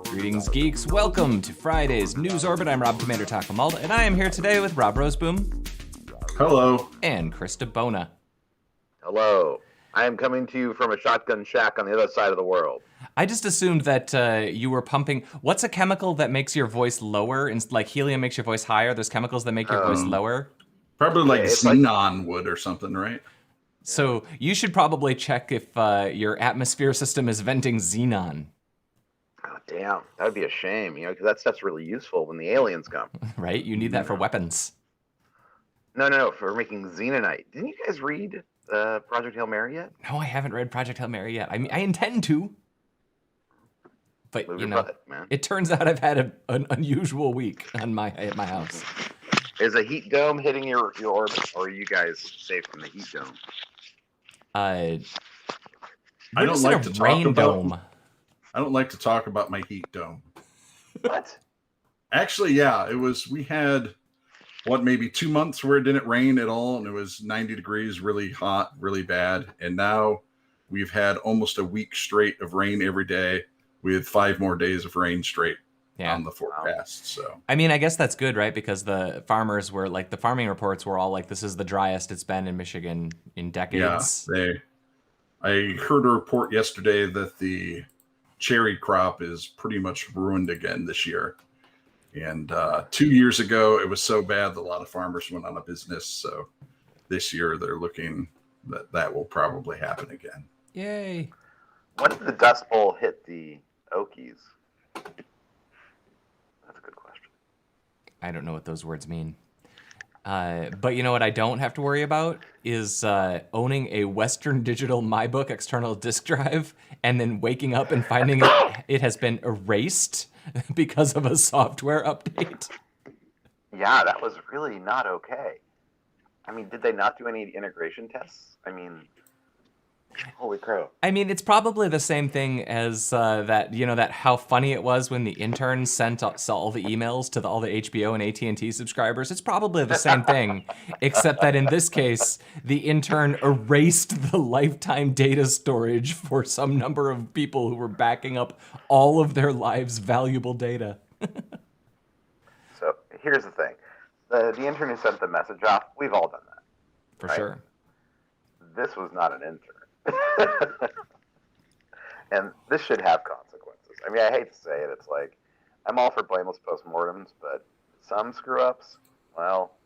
Greetings, geeks. Welcome to Friday's News Orbit. I'm Rob Commander Takamalda, and I am here today with Rob Roseboom. Hello. And Chris DeBona. Hello. I am coming to you from a shotgun shack on the other side of the world. I just assumed that you were pumping... What's a chemical that makes your voice lower? Like helium makes your voice higher. There's chemicals that make your voice lower. Probably like xenon would or something, right? So you should probably check if your atmosphere system is venting xenon. Oh, damn. That would be a shame, because that stuff's really useful when the aliens come. Right? You need that for weapons. No, for making xenonite. Didn't you guys read Project Hail Mary yet? No, I haven't read Project Hail Mary yet. I mean, I intend to. But, it turns out I've had an unusual week at my house. Is a heat dome hitting your orbit, or are you guys safe from the heat dome? I don't like to talk about... I don't like to talk about my heat dome. What? Actually, yeah, we had, maybe 2 months where it didn't rain at all, and it was 90 degrees, really hot, really bad. And now we've had almost a week straight of rain every day with 5 more days of rain straight on the forecast. So I mean, I guess that's good, right? Because the farmers were like, the farming reports were all like, this is the driest it's been in Michigan in decades. Yeah, I heard a report yesterday that the cherry crop is pretty much ruined again this year. And 2 years ago, it was so bad that a lot of farmers went out of business. So this year, they're looking that will probably happen again. Yay. When did the Dust Bowl hit the Okies? That's a good question. I don't know what those words mean. But you know what I don't have to worry about is owning a Western Digital MyBook external disk drive and then waking up and finding it has been erased because of a software update. Yeah, that was really not okay. I mean, did they not do any integration tests? I mean, holy crow. I mean, it's probably the same thing as that how funny it was when the intern sent all the emails to all the HBO and AT&T subscribers. It's probably the same thing, except that in this case, the intern erased the lifetime data storage for some number of people who were backing up all of their lives' valuable data. So here's the thing. The intern who sent the message off, we've all done that. For right? sure. This was not an intern. And this should have consequences. I mean, I hate to say it. It's like, I'm all for blameless postmortems, but some screw-ups, well,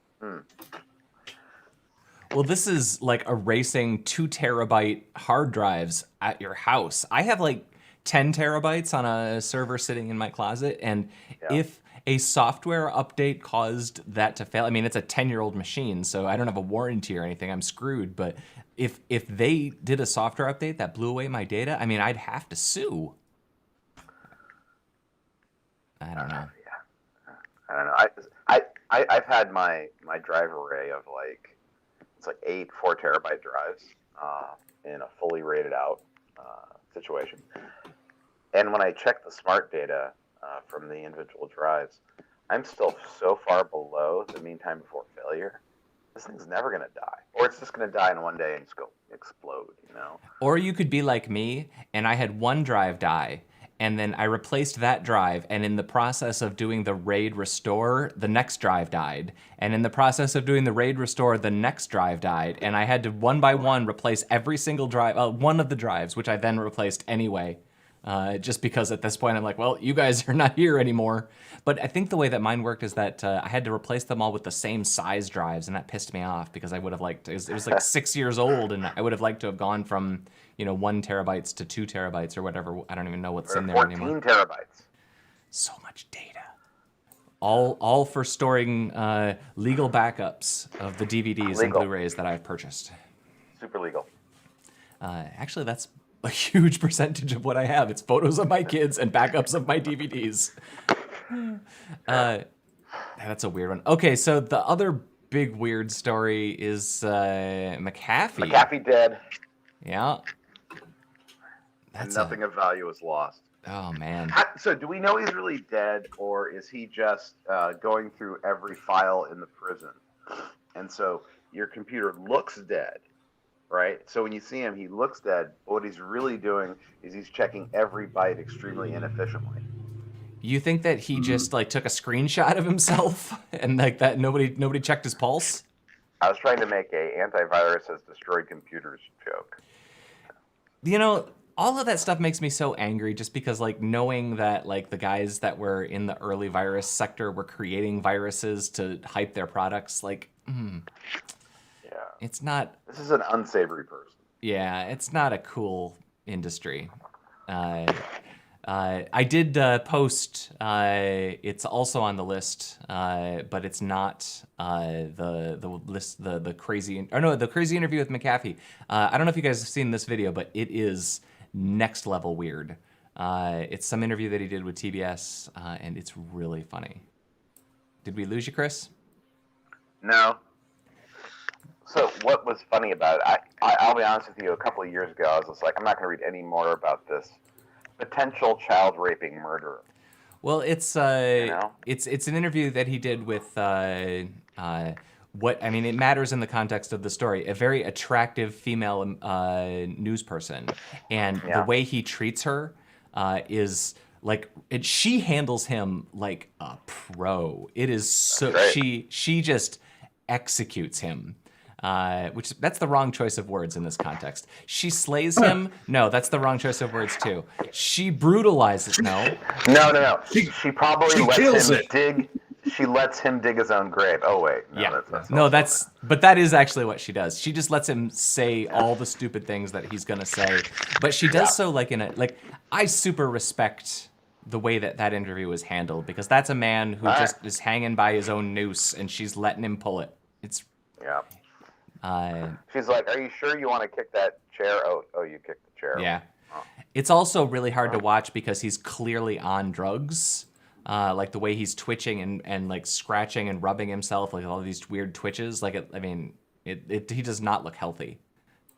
Well, this is like erasing 2 terabyte hard drives at your house. I have like 10 terabytes on a server sitting in my closet, and if a software update caused that to fail, I mean, it's a 10-year-old machine, so I don't have a warranty or anything. I'm screwed, but if they did a software update that blew away my data, I mean, I'd have to sue. I don't know. I don't know. I've had my drive array of it's like 8 4-terabyte drives in a fully rated out situation. And when I check the smart data from the individual drives, I'm still so far below the mean time before failure. This thing's never going to die. Or it's just going to die in one day and just go explode, Or you could be like me, and I had one drive die, and then I replaced that drive, and in the process of doing the RAID restore, the next drive died. And in the process of doing the RAID restore, the next drive died. And I had to, one by one, replace every single drive, one of the drives, which I then replaced anyway. Just because at this point I'm like, well, you guys are not here anymore. But I think the way that mine worked is that I had to replace them all with the same size drives, and that pissed me off because I would have liked, it was like 6 years old, and I would have liked to have gone from 1 terabytes to 2 terabytes or whatever. I don't even know what's in there anymore. 14 terabytes. So much data. All for storing legal backups of the DVDs and Blu-rays that I've purchased. Super legal. Actually, that's a huge percentage of what I have. It's photos of my kids and backups of my DVDs. That's a weird one. Okay, so the other big weird story is McAfee. McAfee dead. Yeah. And nothing of value is lost. Oh, man. So do we know he's really dead, or is he just going through every file in the prison? And so your computer looks dead, right? So when you see him, he looks dead. But what he's really doing is he's checking every bite extremely inefficiently. You think that he just like took a screenshot of himself and like that nobody checked his pulse? I was trying to make a antivirus has destroyed computers joke. You know, all of that stuff makes me so angry just because like knowing that like the guys that were in the early virus sector were creating viruses to hype their products, like Yeah. it's not, This is an unsavory person. yeah, it's not a cool industry. I did post. It's also on the list, but it's not the list. The crazy, or no, the crazy interview with McAfee. I don't know if you guys have seen this video, but it is next level weird. It's some interview that he did with TBS, and it's really funny. Did we lose you, Chris? No. So what was funny about it? I'll be honest with you. A couple of years ago, I was just like, I'm not going to read any more about this potential child raping murderer. Well, it's it's an interview that he did with what I mean. It matters in the context of the story. A very attractive female news person, and the way he treats her is like she handles him like a pro. It is so she just executes him. Which that's the wrong choice of words in this context. She slays him. No, that's the wrong choice of words too. She brutalizes. No. She probably lets him dig. She lets him dig his own grave. Oh wait, no, that's but that is actually what she does. She just lets him say all the stupid things that he's gonna say, but she does so like in a like. I super respect the way that interview was handled because that's a man who just is hanging by his own noose and she's letting him pull it. It's she's like, "Are you sure you want to kick that chair?" Oh, you kicked the chair. Yeah. Oh. It's also really hard to watch because he's clearly on drugs. Like the way he's twitching and like scratching and rubbing himself, like all these weird twitches. Like he does not look healthy.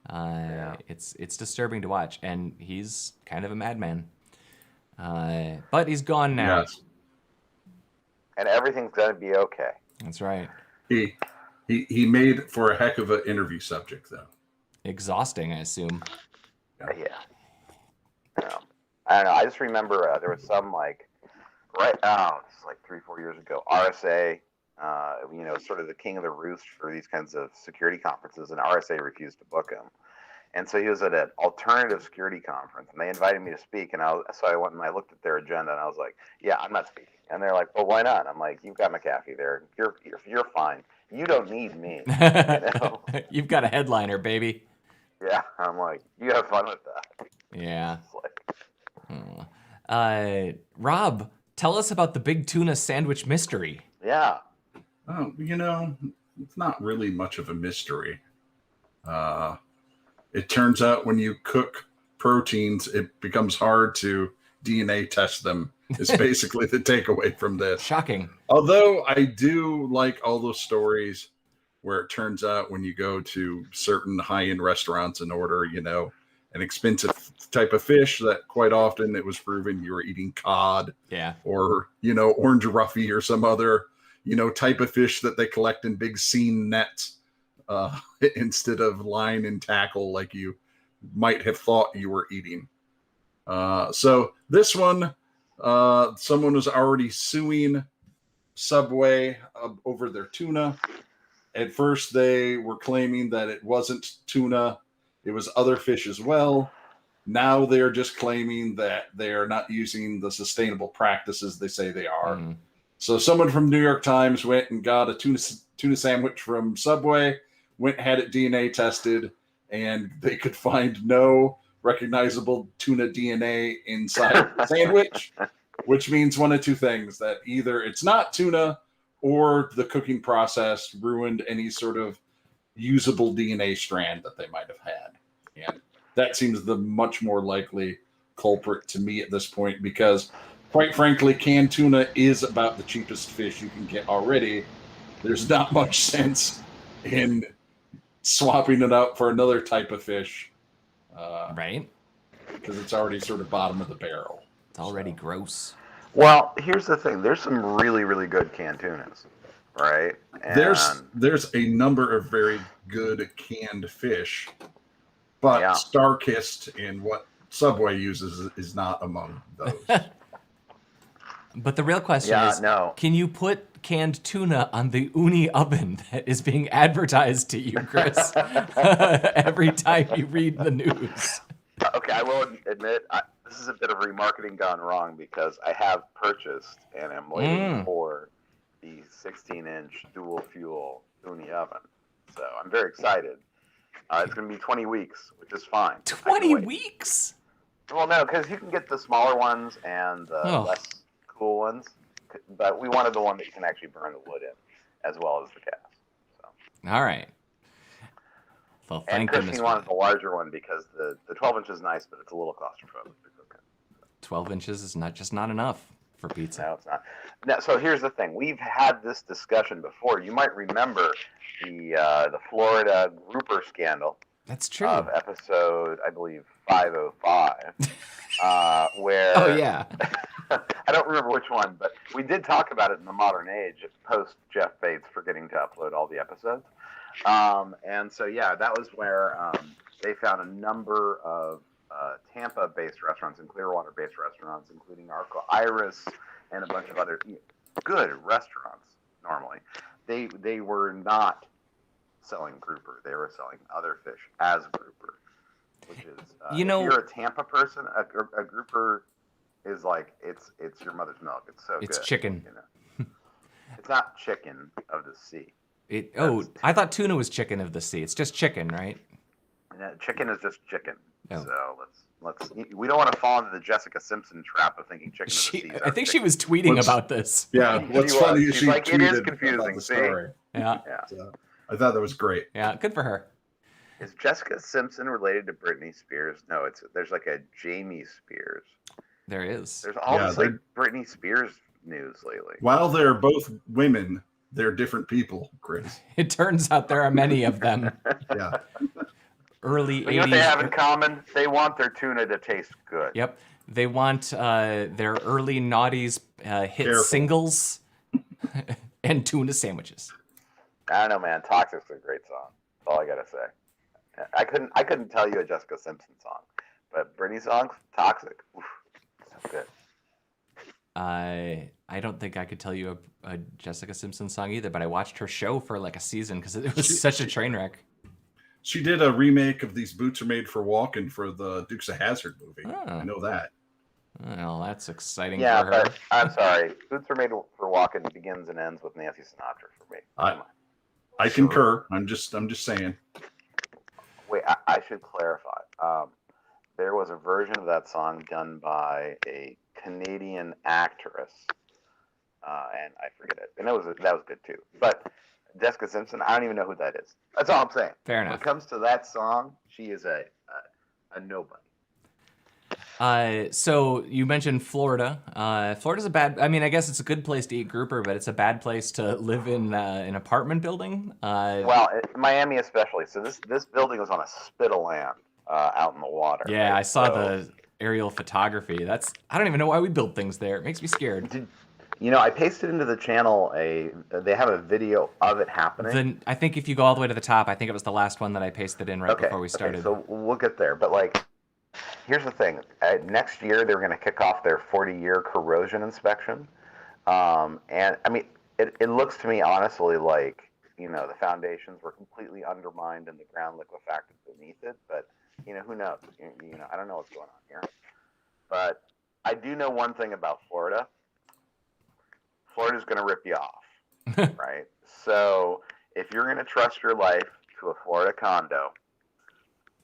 It's disturbing to watch, and he's kind of a madman. But he's gone now. Yes. And everything's gonna be okay. That's right. He made for a heck of an interview subject, though. Exhausting, I assume. Yeah. I don't know. I just remember there was some like, this is like 3-4 years ago. RSA, sort of the king of the roost for these kinds of security conferences, and RSA refused to book him. And so he was at an alternative security conference, and they invited me to speak. And so I went and I looked at their agenda, and I was like, "Yeah, I'm not speaking." And they're like, "Well, why not?" I'm like, "You've got McAfee there. You're fine. You don't need me." You've got a headliner, baby. Yeah, I'm like, you have fun with that. Yeah. Rob, tell us about the big tuna sandwich mystery. Yeah. Oh, it's not really much of a mystery. It turns out when you cook proteins, it becomes hard to DNA test them. Is basically the takeaway from this. Shocking. Although I do like all those stories where it turns out when you go to certain high-end restaurants and order, an expensive type of fish, that quite often it was proven you were eating cod, or orange roughy or some other type of fish that they collect in big seine nets instead of line and tackle like you might have thought you were eating. So this one, someone was already suing Subway over their tuna. At first, they were claiming that it wasn't tuna. It was other fish as well. Now they're just claiming that they are not using the sustainable practices they say they are. Mm. So someone from New York Times went and got a tuna sandwich from Subway, had it DNA tested, and they could find no recognizable tuna DNA inside the sandwich, which means one of two things: that either it's not tuna or the cooking process ruined any sort of usable DNA strand that they might have had. And that seems the much more likely culprit to me at this point, because quite frankly, canned tuna is about the cheapest fish you can get already. There's not much sense in swapping it out for another type of fish. Right? Because it's already sort of bottom of the barrel. It's already gross. Well, here's the thing. There's some really, really good canned tunas, right? And there's a number of very good canned fish. But Yeah. Starkist and what Subway uses is not among those. But the real question is, can you put canned tuna on the uni oven that is being advertised to you, Chris, every time you read the news? Okay, I will admit, this is a bit of remarketing gone wrong because I have purchased and am waiting for the 16-inch dual fuel uni oven. So I'm very excited. It's going to be 20 weeks, which is fine. 20 weeks? Well, no, because you can get the smaller ones and the less cool ones. But we wanted the one that you can actually burn the wood in, as well as the cast. So. All right. Well, and Christine wanted the larger one because the 12 inch is nice, but it's a little claustrophobic. 12 inches is not enough for pizza. No, it's not. Now, so here's the thing. We've had this discussion before. You might remember the Florida grouper scandal. That's true. Of episode, I believe, 505. Where... Oh, yeah. I don't remember which one, but we did talk about it in the modern age, post Jeff Bates forgetting to upload all the episodes. And so, yeah, that was where they found a number of Tampa-based restaurants and Clearwater-based restaurants, including Arco Iris and a bunch of other good restaurants, normally. They were not selling grouper. They were selling other fish as grouper, which is, if you're a Tampa person, a grouper is like, it's your mother's milk. It's so good. It's chicken. It's not chicken of the sea. I thought tuna was chicken of the sea. It's just chicken, right? Chicken is just chicken. Oh. So let's. We don't want to fall into the Jessica Simpson trap of thinking chicken of the sea. I think she was tweeting about this. Yeah, what's funny is she like, tweeted it is confusing. about the story. Yeah. So, I thought that was great. Yeah, good for her. Is Jessica Simpson related to Britney Spears? No, there's like a Jamie Spears. There is. There's all this like Britney Spears news lately. While they're both women, they're different people, Chris. It turns out there are many of them. Yeah. Early 80s. You know what they have in common? They want their tuna to taste good. Yep. They want their early noughties hit singles and tuna sandwiches. I don't know, man. Toxic's a great song. That's all I gotta say. I couldn't tell you a Jessica Simpson song, but Britney songs, Toxic, oof, so good. I don't think I could tell you a Jessica Simpson song either, but I watched her show for like a season because it was such a train wreck. She did a remake of These Boots Are Made for Walking for the Dukes of Hazzard movie. Oh. I know that. Well, that's exciting for her. Yeah, but I'm sorry. Boots Are Made for Walking begins and ends with Nancy Sinatra for me. I concur. I'm just saying. Wait, I should clarify. There was a version of that song done by a Canadian actress, and I forget it. And that was good too. But Jessica Simpson, I don't even know who that is. That's all I'm saying. Fair enough. When it comes to that song, she is a nobody. So you mentioned Florida. Florida's I guess it's a good place to eat grouper, but it's a bad place to live in an apartment building. Miami especially. So this building was on a spit of land out in the water. Yeah, right? I saw the aerial photography. I don't even know why we build things there. It makes me scared. I pasted into the channel they have a video of it happening. I think if you go all the way to the top, I think it was the last one that I pasted in before we started. Okay, so we'll get there. But here's the thing. Next year, they're going to kick off their 40-year corrosion inspection. And I mean, it looks to me, honestly, like, the foundations were completely undermined and the ground liquefied beneath it. But, who knows? I don't know what's going on here. But I do know one thing about Florida. Florida's going to rip you off, right? So if you're going to trust your life to a Florida condo,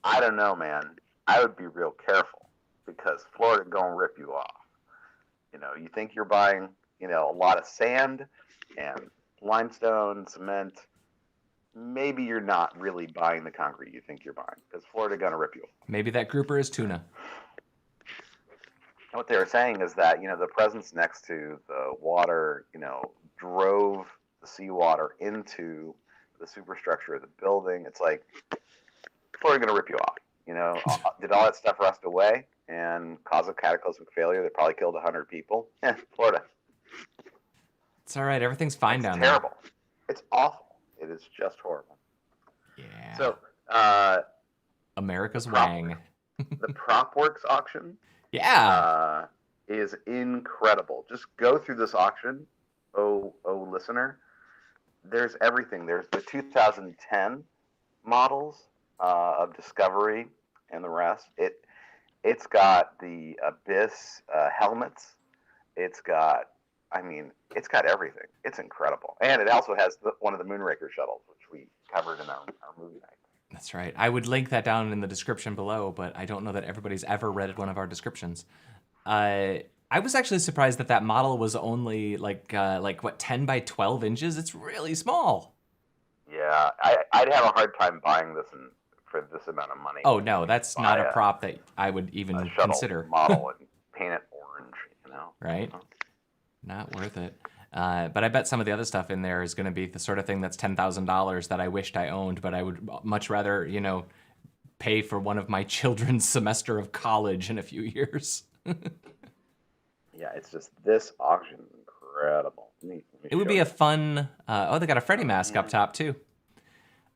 I don't know, man. I would be real careful because Florida going to rip you off. You think you're buying, a lot of sand and limestone, cement. Maybe you're not really buying the concrete you think you're buying because Florida going to rip you off. Maybe that grouper is tuna. What they were saying is that, the presence next to the water, drove the seawater into the superstructure of the building. It's like, Florida going to rip you off. Did all that stuff rust away and cause a cataclysmic failure that probably killed 100 people? Florida. It's all right. Everything's fine down there. Terrible. It's awful. It is just horrible. Yeah. So, America's Prop- Wang. The PropWorks auction is incredible. Just go through this auction, listener. There's everything. There's the 2010 models of Discovery and the rest. It's got the Abyss helmets. It's got everything. It's incredible, and it also has one of the Moonraker shuttles, which we covered in our movie night. That's right. I would link that down in the description below, but I don't know that everybody's ever read one of our descriptions. I was actually surprised that model was only like 10 by 12 inches. It's really small. Yeah, I'd have a hard time buying this for this amount of money. Oh no, that's not a prop that I would even consider. Model and paint it orange, Right? Not worth it. But I bet some of the other stuff in there is going to be the sort of thing that's $10,000 that I wished I owned, but I would much rather, pay for one of my children's semester of college in a few years. Yeah, it's just, this auction is incredible. It would be a fun. They got a Freddy mask up top too.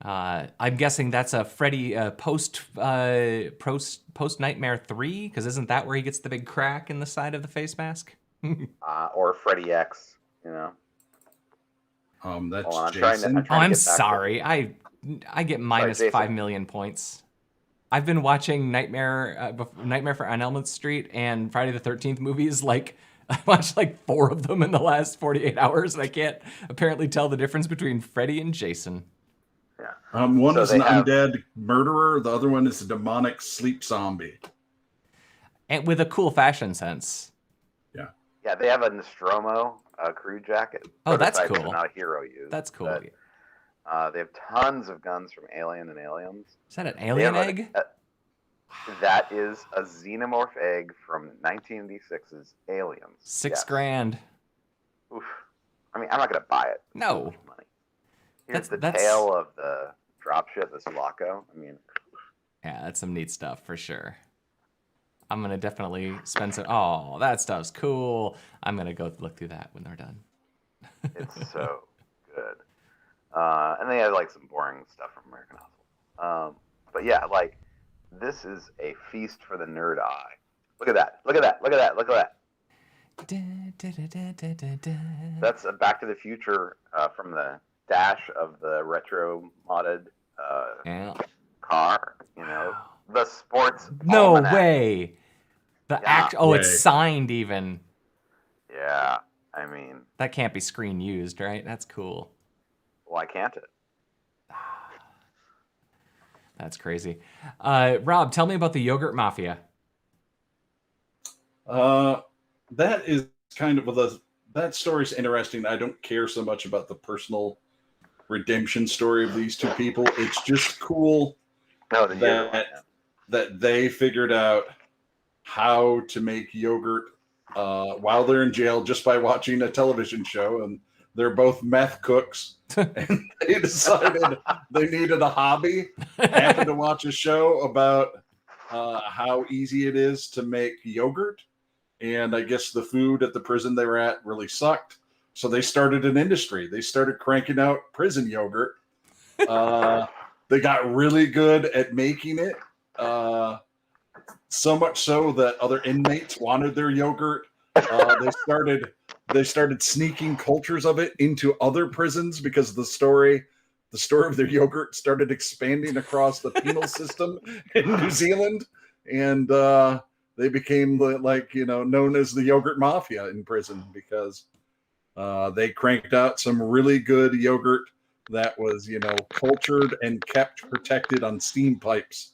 I'm guessing that's a Freddy post Nightmare 3, because isn't that where he gets the big crack in the side of the face mask? Or Freddy X, That's Jason. I'm sorry. I get minus 5 million points. I've been watching Nightmare on Elm Street and Friday the 13th movies. Like, I watched like 4 of them in the last 48 hours, and I can't apparently tell the difference between Freddy and Jason. Yeah. One is an undead murderer. The other one is a demonic sleep zombie. And with a cool fashion sense. Yeah, they have a Nostromo crew jacket. Oh, that's cool. Not a hero used. That's cool. They have tons of guns from Alien and Aliens. Is that an alien egg? That is a xenomorph egg from 1986's Aliens. $6,000. Oof. I mean, I'm not going to buy it. No. Money. Here's the tail of the dropship, the Sulaco. I mean, yeah, that's some neat stuff for sure. I'm going to definitely spend some... Oh, that stuff's cool. I'm going to go look through that when they're done. It's so good. And they have like some boring stuff from American Hustle. But yeah, like, this is a feast for the nerd eye. Look at that. Look at that. Look at that. Look at that. That's a Back to the Future from the dash of the retro modded car. The sports. No almanac. way. It's signed even. Yeah, I mean, that can't be screen used, right? That's cool. Why can't it? That's crazy. Rob, tell me about the Yoghurt Mafia. That is kind of that story's interesting. I don't care so much about the personal redemption story of these two people. It's just cool that they figured out how to make yogurt while they're in jail just by watching a television show, and they're both meth cooks, and they decided they needed a hobby. Happened to watch a show about how easy it is to make yogurt, and I guess the food at the prison they were at really sucked, so they started an industry. They started cranking out prison yogurt. They got really good at making it. So much so that other inmates wanted their yogurt. They started sneaking cultures of it into other prisons because the story of their yogurt started expanding across the penal system in New Zealand, and they became known as the Yogurt Mafia in prison because they cranked out some really good yogurt that was cultured and kept protected on steam pipes.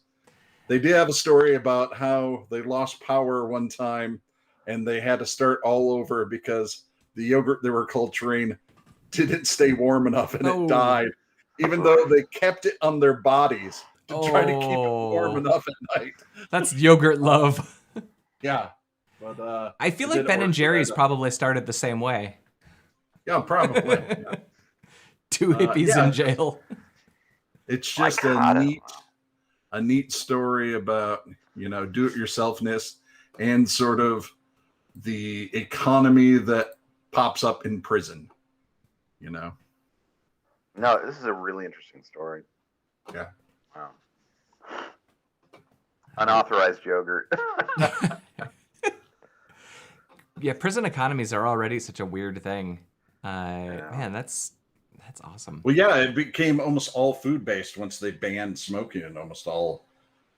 They did have a story about how they lost power one time and they had to start all over because the yogurt they were culturing didn't stay warm enough and it died, even though they kept it on their bodies to try to keep it warm enough at night. That's yogurt love. Yeah. But I feel like Ben and Jerry's probably started the same way. Yeah, probably. Yeah. 2 hippies in jail. It's just a neat story about, do-it-yourselfness and sort of the economy that pops up in prison, No, this is a really interesting story. Yeah. Wow. Unauthorized yogurt. Yeah, prison economies are already such a weird thing. Yeah. Man, that's awesome. Well, yeah, it became almost all food based once they banned smoking in almost all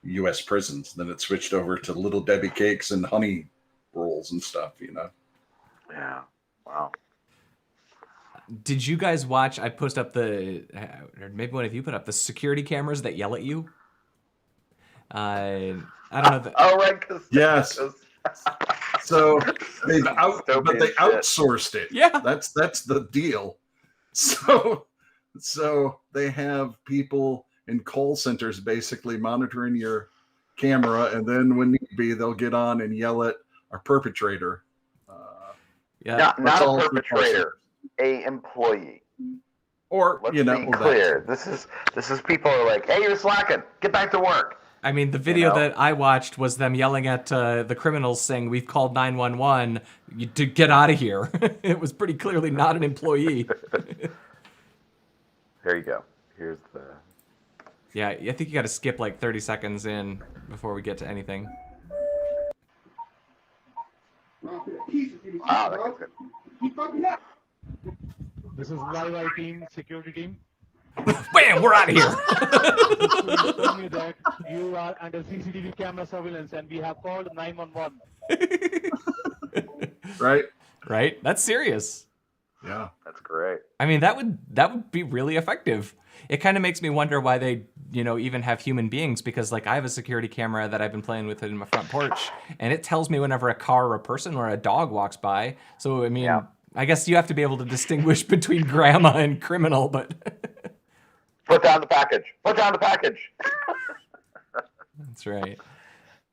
U.S. prisons. Then it switched over to Little Debbie cakes and honey rolls and stuff. Yeah. Wow. Did you guys watch? I post up or maybe one of you put up the security cameras that yell at you. I don't know. Oh, right. Yes. So they Dystopian outsourced it. Yeah. That's the deal. So they have people in call centers basically monitoring your camera, and then when need be, they'll get on and yell at our perpetrator. Yeah. Not a perpetrator, a employee. Or Let's be clear. This is people who are like, hey, you're slacking. Get back to work. I mean, the video that I watched was them yelling at the criminals saying, "We've called 911 to get out of here." It was pretty clearly not an employee. There you go. Here's the... Yeah, I think you got to skip like 30 seconds in before we get to anything. Wow, that guy's good. This is live IT team, security team. Bam, we're out of here. Inform you that you are under CCTV camera surveillance and we have called 911. Right? That's serious. Yeah. That's great. I mean, that would be really effective. It kind of makes me wonder why they, even have human beings, because like I have a security camera that I've been playing with in my front porch, and it tells me whenever a car or a person or a dog walks by. So I mean, I guess you have to be able to distinguish between grandma and criminal, but Put down the package. Put down the package. that's right.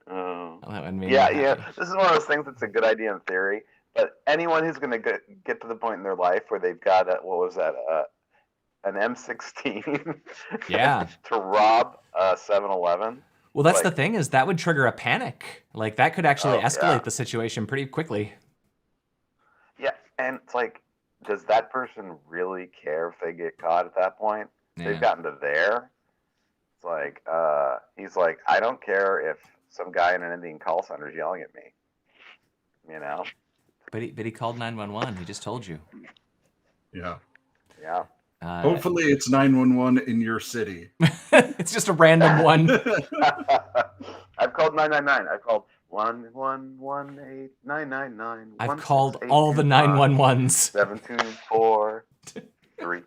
That one made me Yeah. happy. This is one of those things that's a good idea in theory, but anyone who's going to get to the point in their life where they've got an M16 Yeah. to rob a 7-Eleven. Well, that's the thing, is that would trigger a panic. Like that could actually escalate the situation pretty quickly. Yeah, and it's like, does that person really care if they get caught at that point? Yeah. They've gotten to there. It's like, he's like, I don't care if some guy in an Indian call center is yelling at me. But he called 911. He just told you. Yeah. Yeah. Hopefully it's 911 in your city. It's just a random one. I've called 999. I've called 1118999. I've called all the 911s. 7243.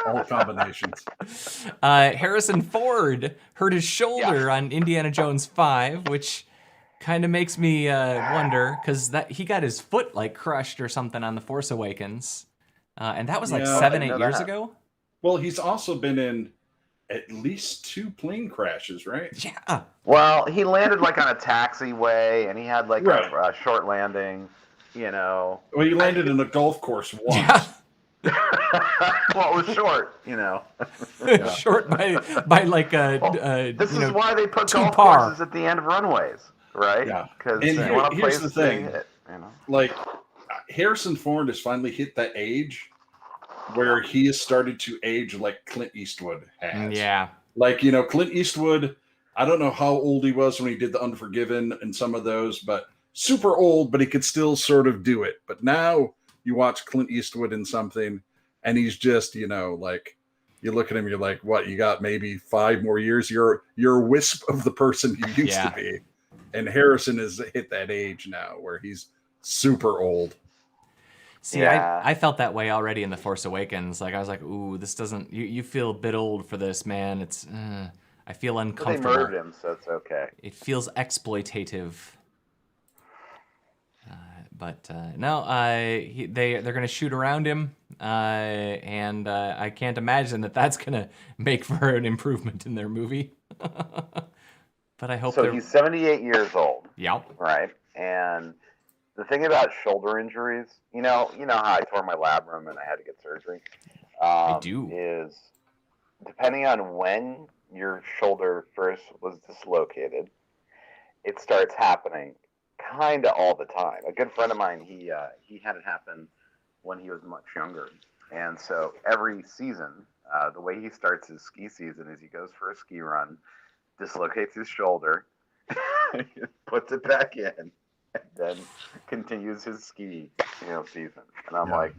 All combinations. Harrison Ford hurt his shoulder on Indiana Jones 5, which kind of makes me wonder, because he got his foot like crushed or something on The Force Awakens. And that was like 7-8 years ago. Well, he's also been in at least 2 plane crashes, right? Yeah. Well, he landed like on a taxiway, and he had like a short landing, Well, he landed in a golf course once. Yeah. Well, it was short, Short by like a. This is why they put golf par. courses at the end of runways, right? Yeah. Because And here's the thing, like Harrison Ford has finally hit that age where he has started to age like Clint Eastwood has. Yeah. Like, Clint Eastwood, I don't know how old he was when he did The Unforgiven and some of those, but super old, but he could still sort of do it. But now you watch Clint Eastwood in something and he's just, like, you look at him, you're like, what, you got maybe 5 more years? You're a wisp of the person you used to be. And Harrison has hit that age now where he's super old. See, I felt that way already in The Force Awakens. Like, I was like, ooh, this doesn't... You feel a bit old for this, man. It's... I feel uncomfortable. They murdered him, so it's okay. It feels exploitative. But no, they're going to shoot around him, and I can't imagine that that's going to make for an improvement in their movie. But I hope so he's 78 years old. Yep. Right, and the thing about shoulder injuries, you know how I tore my labrum and I had to get surgery. I do. Is depending on when your shoulder first was dislocated, it starts happening kind of all the time. A good friend of mine, he had it happen when he was much younger, and so every season, the way he starts his ski season is he goes for a ski run dislocates his shoulder, puts it back in, and then continues his ski, season. And I'm like,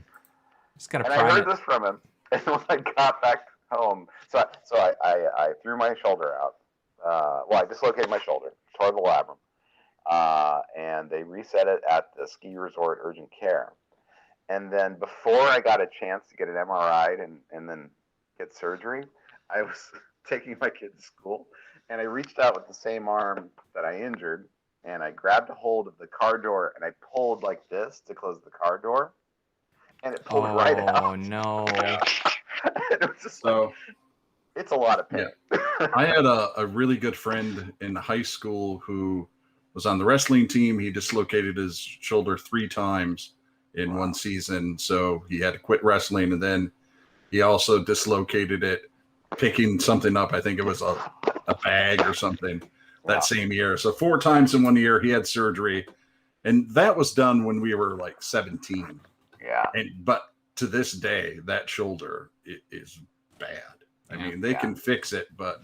Just gotta and I prime heard it. this from him. And when I got back home, so I threw my shoulder out. I dislocated my shoulder, tore the labrum, and they reset it at the ski resort urgent care. And then before I got a chance to get an MRI and then get surgery, I was taking my kid to school, and I reached out with the same arm that I injured, and I grabbed a hold of the car door, and I pulled like this to close the car door, and it pulled right out. Oh no! And it was just So it's a lot of pain. I had a really good friend in high school who was on the wrestling team. He dislocated his shoulder 3 times in one season, so he had to quit wrestling, and then he also dislocated it picking something up. I think it was a bag or something that same year. So 4 times in 1 year he had surgery, and that was done when we were like 17. Yeah. But to this day, that shoulder is bad. I mean, they can fix it, but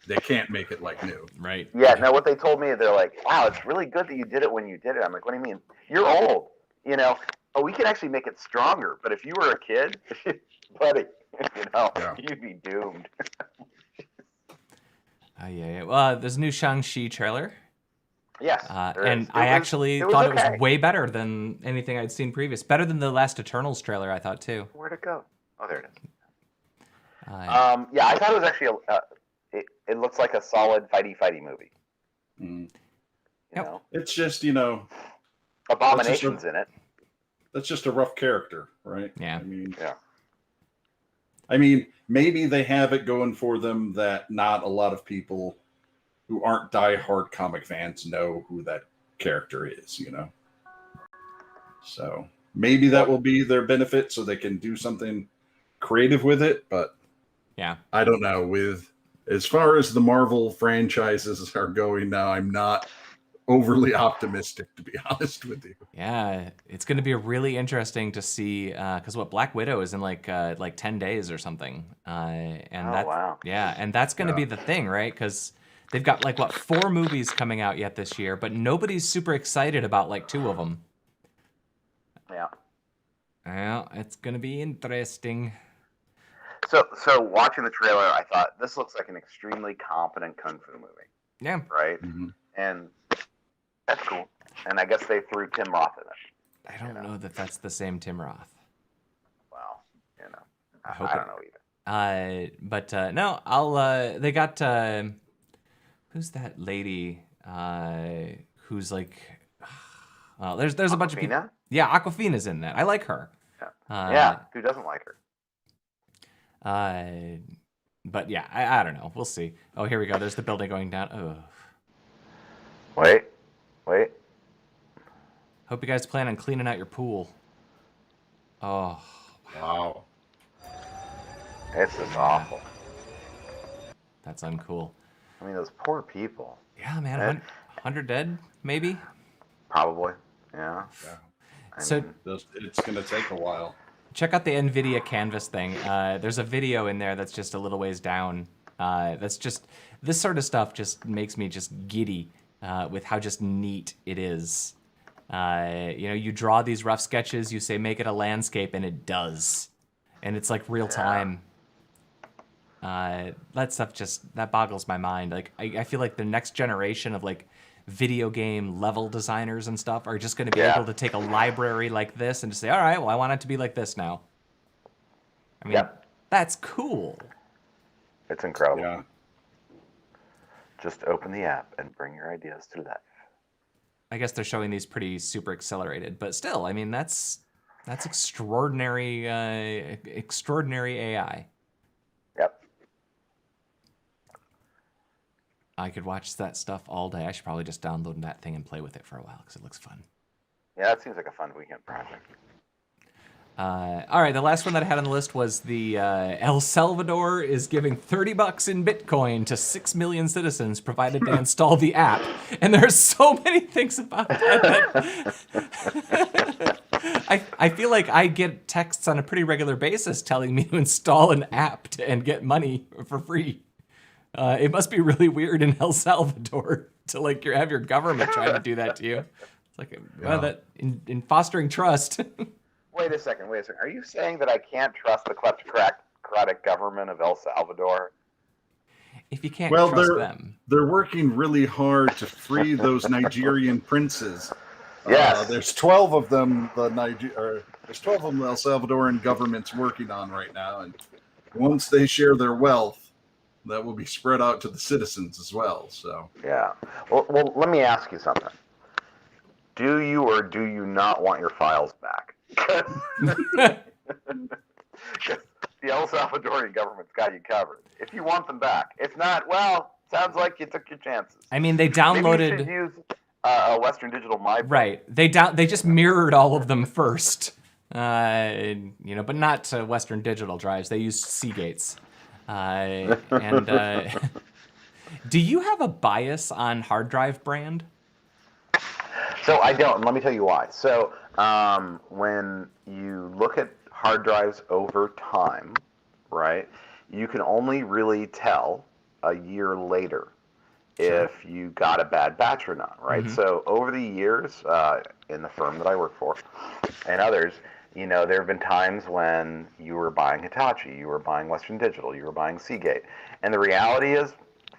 they can't make it like new. Right. Yeah. Now, what they told me, they're like, "Wow, it's really good that you did it when you did it." I'm like, "What do you mean? You're old. We can actually make it stronger. But if you were a kid, buddy, you'd be doomed." Yeah. Well, there's a new Shang-Chi trailer. Yes. And I actually thought it was way better than anything I'd seen previous. Better than the last Eternals trailer, I thought, too. Where'd it go? Oh, there it is. Yeah, I thought it was actually it looks like a solid fighty movie. Mm. You know, it's just Abomination's in it. That's just a rough character, right? Yeah. I mean, maybe they have it going for them that not a lot of people who aren't diehard comic fans know who that character is, So maybe that will be their benefit, so they can do something creative with it. But yeah, I don't know. With as far as the Marvel franchises are going now, I'm not overly optimistic, to be honest with you. Yeah, it's going to be really interesting to see because Black Widow is in like 10 days or something, Wow. Yeah, and that's going to be the thing, right? Because they've got 4 movies coming out yet this year, but nobody's super excited about 2 of them. Yeah. Yeah, it's going to be interesting. So watching the trailer, I thought this looks like an extremely competent kung fu movie. Yeah. Right. Mm-hmm. And that's cool. And I guess they threw Tim Roth in it. I don't know that that's the same Tim Roth. Well, I don't know either. But no, they got who's that lady who's there's a bunch of people. Yeah, Awkwafina's in that. I like her. Yeah, who doesn't like her? But yeah, I don't know. We'll see. Oh, here we go. There's the building going down. Oh. Wait. Hope you guys plan on cleaning out your pool. Oh. Wow. This is awful. That's uncool. I mean, those poor people. Yeah, man. 100 dead, maybe? Probably. Yeah. So it's going to take a while. Check out the Nvidia canvas thing. There's a video in there that's just a little ways down. That's just, this sort of stuff just makes me just giddy with how just neat it is. You draw these rough sketches, you say make it a landscape, and it does. And it's like real time. That stuff that boggles my mind. I feel like the next generation of video game level designers and stuff are just going to be able to take a library like this and just say, all right, well, I want it to be like this now. I mean, that's cool. It's incredible. Yeah. Just open the app and bring your ideas to life. I guess they're showing these pretty super accelerated, but still, I mean, that's extraordinary, extraordinary AI. Yep. I could watch that stuff all day. I should probably just download that thing and play with it for a while because it looks fun. Yeah, that seems like a fun weekend project. All right, the last one that I had on the list was the El Salvador is giving $30 in Bitcoin to 6 million citizens provided they install the app. And there's so many things about that. I feel like I get texts on a pretty regular basis telling me to install an app and get money for free. It must be really weird in El Salvador to like have your government trying to do that to you. It's like, well, that in fostering trust. Wait a second. Are you saying that I can't trust the kleptocratic government of El Salvador? If you can't Well, trust them. they're working really hard to free those Nigerian princes. Yes. There's 12 of them. There's 12 of them the El Salvadoran government's working on right now, and once they share their wealth, that will be spread out to the citizens as well. So Yeah. Well, let me ask you something. Do you or do you not want your files back? The El Salvadorian government's got you covered. If you want them back. If not, well, sounds like you took your chances. I mean, they downloaded. Maybe you should use a Western Digital MyBook. Right. They just mirrored all of them first. But not Western Digital drives. They used Seagates. Do you have a bias on hard drive brand? So I don't, and let me tell you why. So when you look at hard drives over time, right, you can only really tell a year later if you got a bad batch or not, right? Mm-hmm. So over the years, in the firm that I work for and others, there have been times when you were buying Hitachi, you were buying Western Digital, you were buying Seagate, and the reality is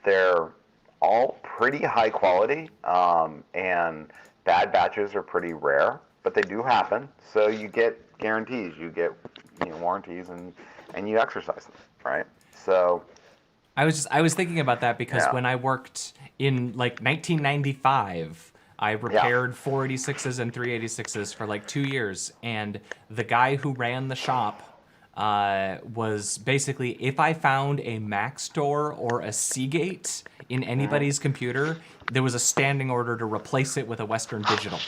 they're all pretty high quality, and bad batches are pretty rare, but they do happen. So you get guarantees, you get warranties, and you exercise them, right? So I was thinking about that because when I worked in like 1995, I repaired 486s and 386s for like 2 years, and the guy who ran the shop was basically, if I found a Mac store or a Seagate in anybody's computer, there was a standing order to replace it with a Western Digital.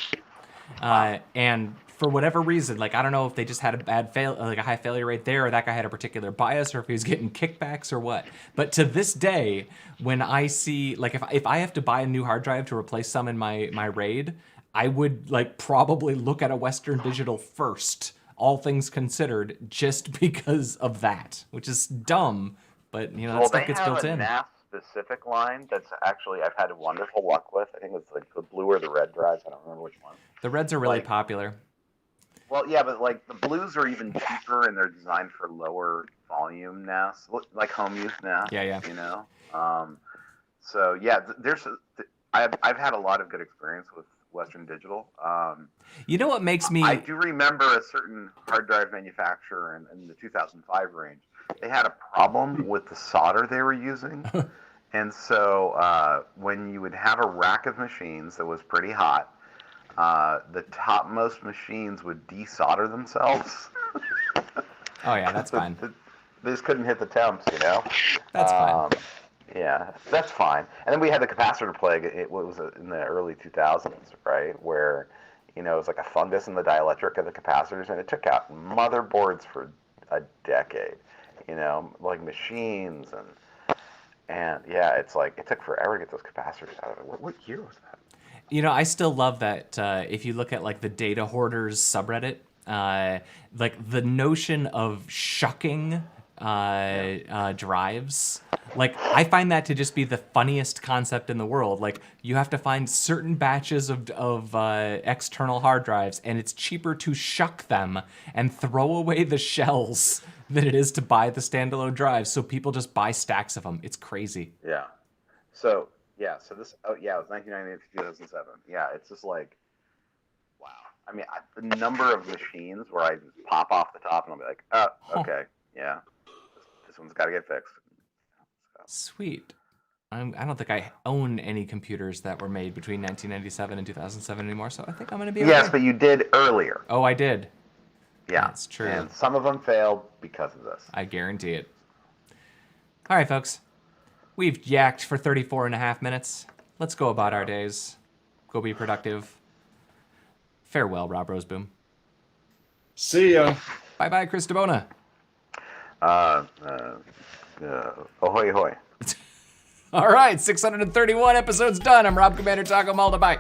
And for whatever reason, like, I don't know if they just had a high failure rate there, or that guy had a particular bias, or if he was getting kickbacks or what. But to this day, when I see, like, if I have to buy a new hard drive to replace some in my RAID, I would like probably look at a Western Digital first, all things considered, just because of that, which is dumb, but that stuff gets built in. They have a NAS-specific line that's actually I've had wonderful luck with. I think it's like the blue or the red drives. I don't remember which one. The reds are really popular. Well, yeah, but like the blues are even cheaper, and they're designed for lower volume NAS, like home use NAS. Yeah. So yeah, I've had a lot of good experience with Western Digital. What makes me? I do remember a certain hard drive manufacturer in the 2005 range. They had a problem with the solder they were using, and so when you would have a rack of machines that was pretty hot, the topmost machines would desolder themselves. Oh yeah, that's fine. They just couldn't hit the temps, That's fine. Yeah, that's fine. And then we had the capacitor plague. It was in the early 2000s, right, where it was like a fungus in the dielectric of the capacitors, and it took out motherboards for a decade. Like machines and yeah, it's like it took forever to get those capacitors out of it. What year was that? I still love that if you look at like the Data Hoarders subreddit, like the notion of shucking drives, like I find that to just be the funniest concept in the world. Like you have to find certain batches of external hard drives, and it's cheaper to shuck them and throw away the shells than it is to buy the standalone drives. So people just buy stacks of them. It's crazy. Yeah. So this, it was 1998 to 2007. Yeah, it's just like, wow. I mean, the number of machines where I just pop off the top and I'll be like, oh, okay, yeah, this one's got to get fixed. So. Sweet. I don't think I own any computers that were made between 1997 and 2007 anymore, so I think I'm going to be okay. Yes, but you did earlier. Oh, I did. Yeah. That's true. And some of them failed because of this. I guarantee it. All right, folks. We've yacked for 34 and a half minutes. Let's go about our days. Go be productive. Farewell, Rob Roseboom. See ya. Bye-bye, Chris DeBona. Ahoy, ahoy. All right, 631 episodes done. I'm Rob Commander Taco Malta. Bye.